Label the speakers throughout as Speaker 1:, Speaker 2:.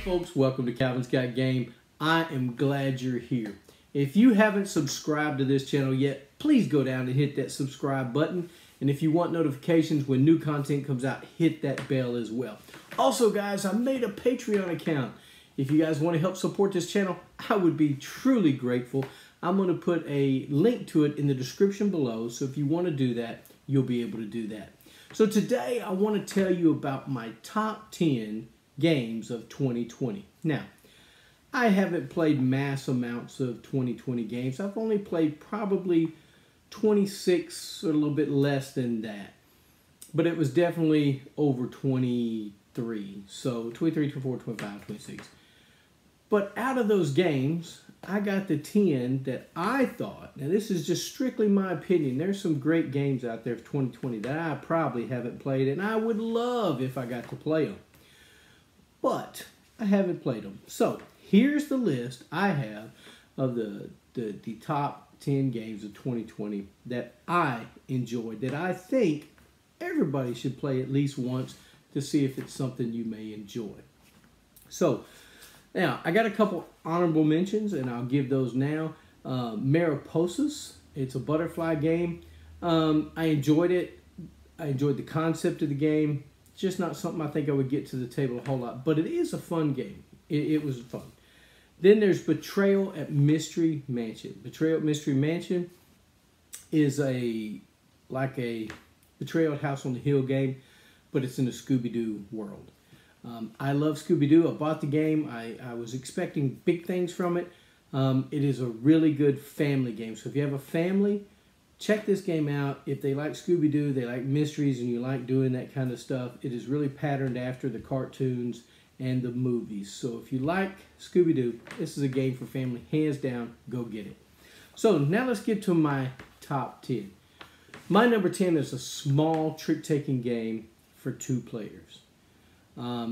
Speaker 1: folks, welcome to Calvin's Got Game. I am glad you're here. If you haven't subscribed to this channel yet, please go down and hit that subscribe button. And if you want notifications when new content comes out, hit that bell as well. Also, guys, I made a Patreon account. If you guys want to help support this channel, I would be truly grateful. I'm going to put a link to it in the description below. So if you want to do that, you'll be able to do that. So today, I want to tell you about my top 10 games of 2020. Now, I haven't played mass amounts of 2020 games. I've only played probably 26 or a little bit less than that. But it was definitely over 23. So 23, 24, 25, 26. But out of those games, I got the 10 that I thought, now this is just strictly my opinion, there's some great games out there for 2020 that I probably haven't played, and I would love if I got to play them. But I haven't played them. So here's the list I have of the top 10 games of 2020 that I enjoyed, that I think everybody should play at least once to see if it's something you may enjoy. So now, I got a couple honorable mentions, and I'll give those now. Mariposas, it's a butterfly game. I enjoyed it. I enjoyed the concept of the game. It's just not something I think I would get to the table a whole lot, but it is a fun game. It was fun. Then there's Betrayal at Mystery Mansion. Betrayal at Mystery Mansion is like a Betrayal at House on the Hill game, but it's in a Scooby-Doo world. I love Scooby-Doo. I bought the game. I was expecting big things from it. It is a really good family game. So if you have a family, check this game out. If they like Scooby-Doo, they like mysteries, and you like doing that kind of stuff, it is really patterned after the cartoons and the movies. So if you like Scooby-Doo, this is a game for family. Hands down, go get it. So now let's get to my top 10. My number 10 is a small trick-taking game for 2 players.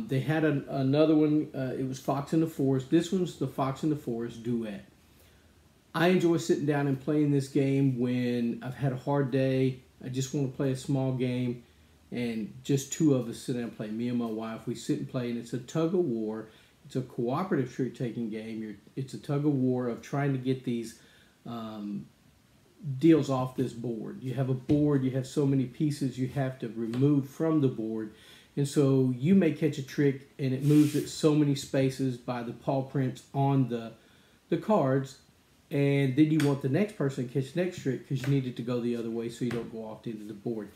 Speaker 1: They had another one, it was Fox in the Forest. This one's the Fox in the Forest Duet. I enjoy sitting down and playing this game when I've had a hard day. I just want to play a small game, and just 2 of us sit down and play. Me and my wife, we sit and play, and it's a tug-of-war. It's a cooperative trick-taking game. It's a tug-of-war of trying to get these deals off this board. You have a board, you have so many pieces you have to remove from the board. And so you may catch a trick and it moves at so many spaces by the paw prints on the cards. And then you want the next person to catch the next trick because you need it to go the other way so you don't go off into the board.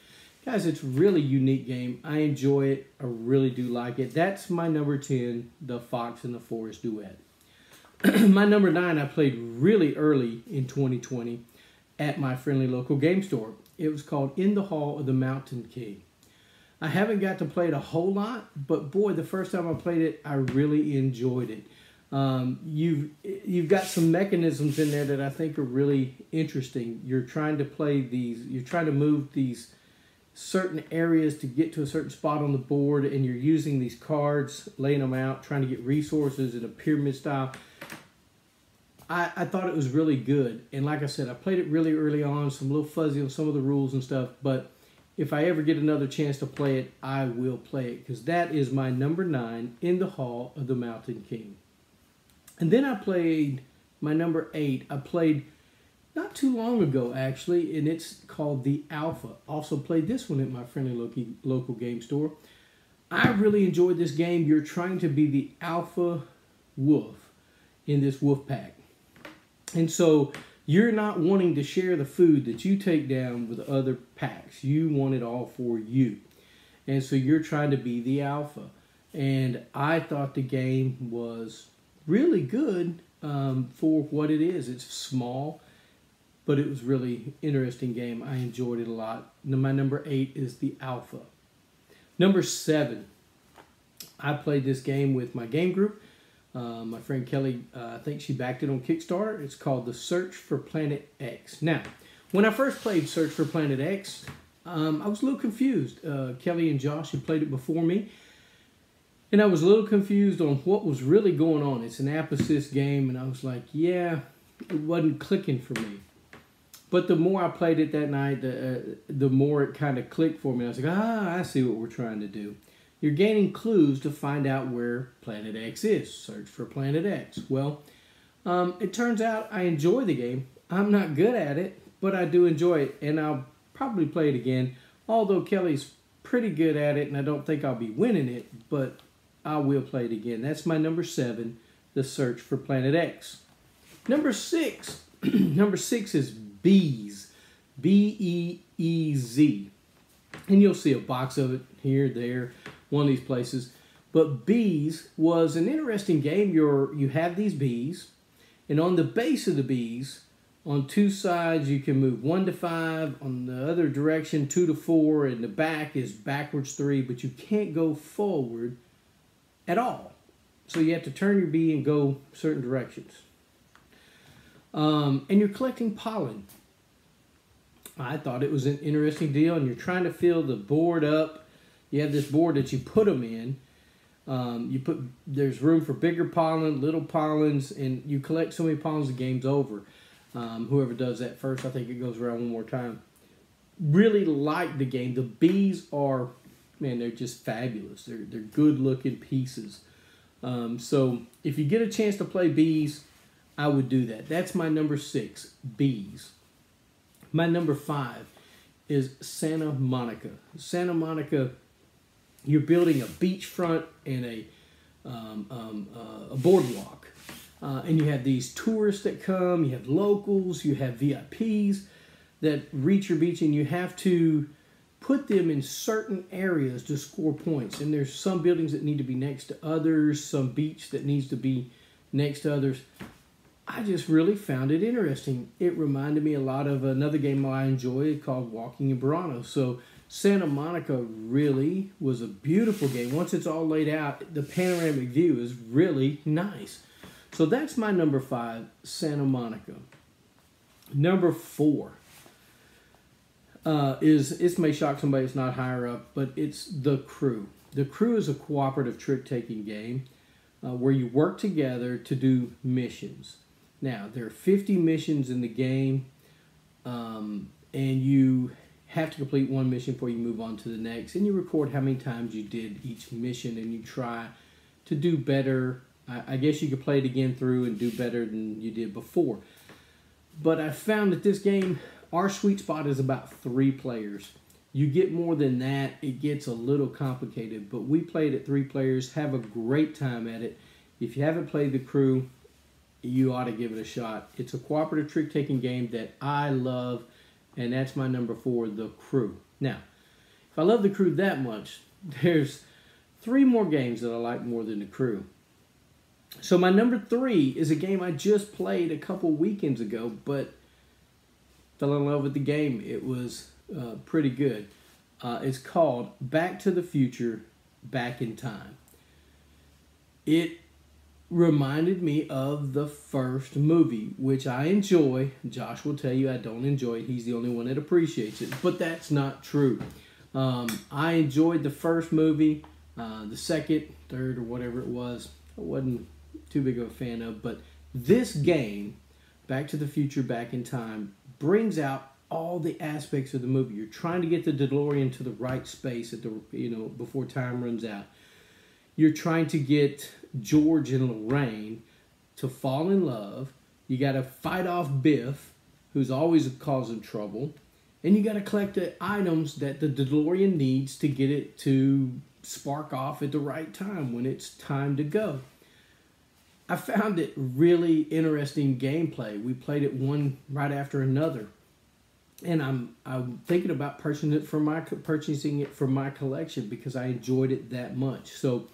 Speaker 1: Guys, it's a really unique game. I enjoy it. I really do like it. That's my number 10, the Fox in the Forest Duet. My number 9, I played really early in 2020 at my friendly local game store. It was called In the Hall of the Mountain King. I haven't got to play it a whole lot, but boy, the first time I played it, I really enjoyed it. You've got some mechanisms in there that I think are really interesting. You're trying to play these, you're trying to move these certain areas to get to a certain spot on the board, and you're using these cards, laying them out, trying to get resources in a pyramid style. I thought it was really good, and like I said, I played it really early on, so I'm a little fuzzy on some of the rules and stuff, but if I ever get another chance to play it, I will play it, because that is my number 9, In the Hall of the Mountain King. And then I played my number 8. I played not too long ago, actually, and it's called The Alpha. Also played this one at my friendly local game store. I really enjoyed this game. You're trying to be the alpha wolf in this wolf pack. And so you're not wanting to share the food that you take down with other packs. You want it all for you. And so you're trying to be the alpha. And I thought the game was really good for what it is. It's small, but it was really interesting game. I enjoyed it a lot. My number 8 is the Alpha. Number 7, I played this game with my game group. My friend Kelly, I think she backed it on Kickstarter. It's called The Search for Planet X. Now, when I first played Search for Planet X, I was a little confused. Kelly and Josh had played it before me, and I was a little confused on what was really going on. It's an app-assist game, and I was like, yeah, it wasn't clicking for me. But the more I played it that night, the more it kind of clicked for me. I was like, I see what we're trying to do. You're gaining clues to find out where Planet X is. Search for Planet X. Well, it turns out I enjoy the game. I'm not good at it, but I do enjoy it, and I'll probably play it again. Although Kelly's pretty good at it, and I don't think I'll be winning it, but I will play it again. That's my number 7, The Search for Planet X. Number 6. Number 6 is Bees. B-E-E-Z. And you'll see a box of it here, there, one of these places. But Bees was an interesting game. You have these bees, and on the base of the bees, on two sides, you can move 1 to 5. On the other direction, 2 to 4. And the back is backwards 3, but you can't go forward at all. So you have to turn your bee and go certain directions. And you're collecting pollen. I thought it was an interesting deal, and you're trying to fill the board up. You have this board that you put them in. There's room for bigger pollen, little pollens, and you collect so many pollens, the game's over. Whoever does that first, I think it goes around one more time. Really like the game. The bees are, man, they're just fabulous. They're good-looking pieces. So if you get a chance to play Bees, I would do that. That's my number 6, Bees. My number 5 is Santa Monica. Santa Monica, you're building a beachfront and a boardwalk. And you have these tourists that come, you have locals, you have VIPs that reach your beach, and you have to put them in certain areas to score points. And there's some buildings that need to be next to others, some beach that needs to be next to others. I just really found it interesting. It reminded me a lot of another game I enjoy called Walking in Burano. So Santa Monica really was a beautiful game. Once it's all laid out, the panoramic view is really nice. So that's my number 5, Santa Monica. Number 4 it may shock somebody that's not higher up, but it's The Crew. The Crew is a cooperative trick-taking game where you work together to do missions. Now, there are 50 missions in the game, and you have to complete one mission before you move on to the next, and you record how many times you did each mission, and you try to do better. I guess you could play it again through and do better than you did before. But I found that this game, our sweet spot is about 3 players. You get more than that, it gets a little complicated, but we played at 3 players, have a great time at it. If you haven't played The Crew, you ought to give it a shot. It's a cooperative trick-taking game that I love, and that's my number 4, The Crew. Now, if I love The Crew that much, there's 3 more games that I like more than The Crew. So my number 3 is a game I just played a couple weekends ago, but fell in love with the game. It was pretty good. It's called Back to the Future, Back in Time. It reminded me of the first movie, which I enjoy. Josh will tell you I don't enjoy it. He's the only one that appreciates it, but that's not true. I enjoyed the first movie. The second, third, or whatever it was, I wasn't too big of a fan of, but this game, Back to the Future, Back in Time, brings out all the aspects of the movie. You're trying to get the DeLorean to the right space at the before time runs out. You're trying to get George and Lorraine to fall in love. You got to fight off Biff, who's always causing trouble, and you got to collect the items that the DeLorean needs to get it to spark off at the right time when it's time to go. I found it really interesting gameplay. We played it one right after another, and I'm thinking about purchasing it for my collection because I enjoyed it that much. So,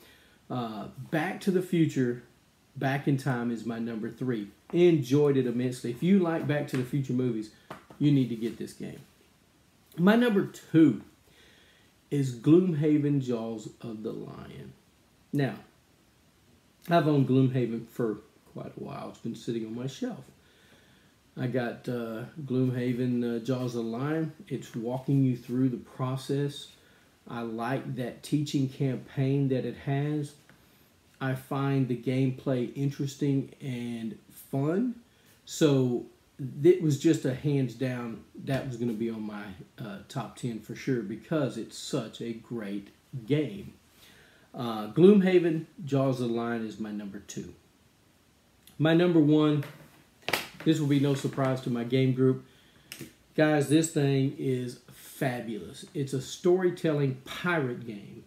Speaker 1: Back to the Future, Back in Time is my number 3. Enjoyed it immensely. If you like Back to the Future movies, you need to get this game. My number 2 is Gloomhaven Jaws of the Lion. Now, I've owned Gloomhaven for quite a while. It's been sitting on my shelf. I got Gloomhaven Jaws of the Lion. It's walking you through the process. I like that teaching campaign that it has. I find the gameplay interesting and fun. So it was just a hands down, that was going to be on my top 10 for sure because it's such a great game. Gloomhaven Jaws of the Lion is my number 2. My number 1, this will be no surprise to my game group. Guys, this thing is fabulous. It's a storytelling pirate game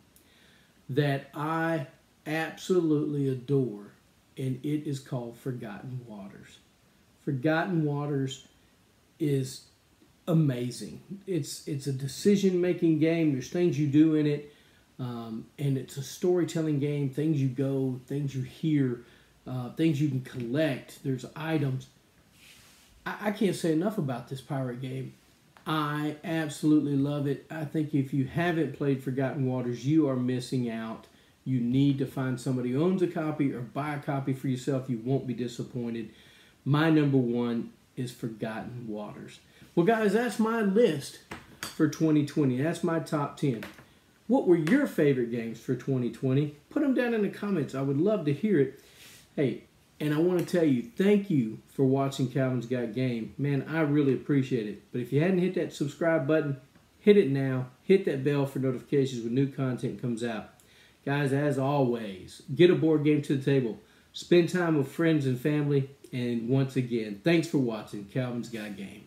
Speaker 1: that I absolutely adore, and it is called Forgotten Waters. Forgotten Waters is amazing. It's a decision-making game. There's things you do in it, and it's a storytelling game. Things you go, things you hear, things you can collect. There's items. I can't say enough about this pirate game. I absolutely love it. I think if you haven't played Forgotten Waters, you are missing out. You need to find somebody who owns a copy or buy a copy for yourself. You won't be disappointed. My number 1 is Forgotten Waters. Well, guys, that's my list for 2020. That's my top 10. What were your favorite games for 2020? Put them down in the comments. I would love to hear it. Hey, and I want to tell you, thank you for watching Calvin's Got Game. Man, I really appreciate it. But if you hadn't hit that subscribe button, hit it now. Hit that bell for notifications when new content comes out. Guys, as always, get a board game to the table. Spend time with friends and family. And once again, thanks for watching Calvin's Got Game.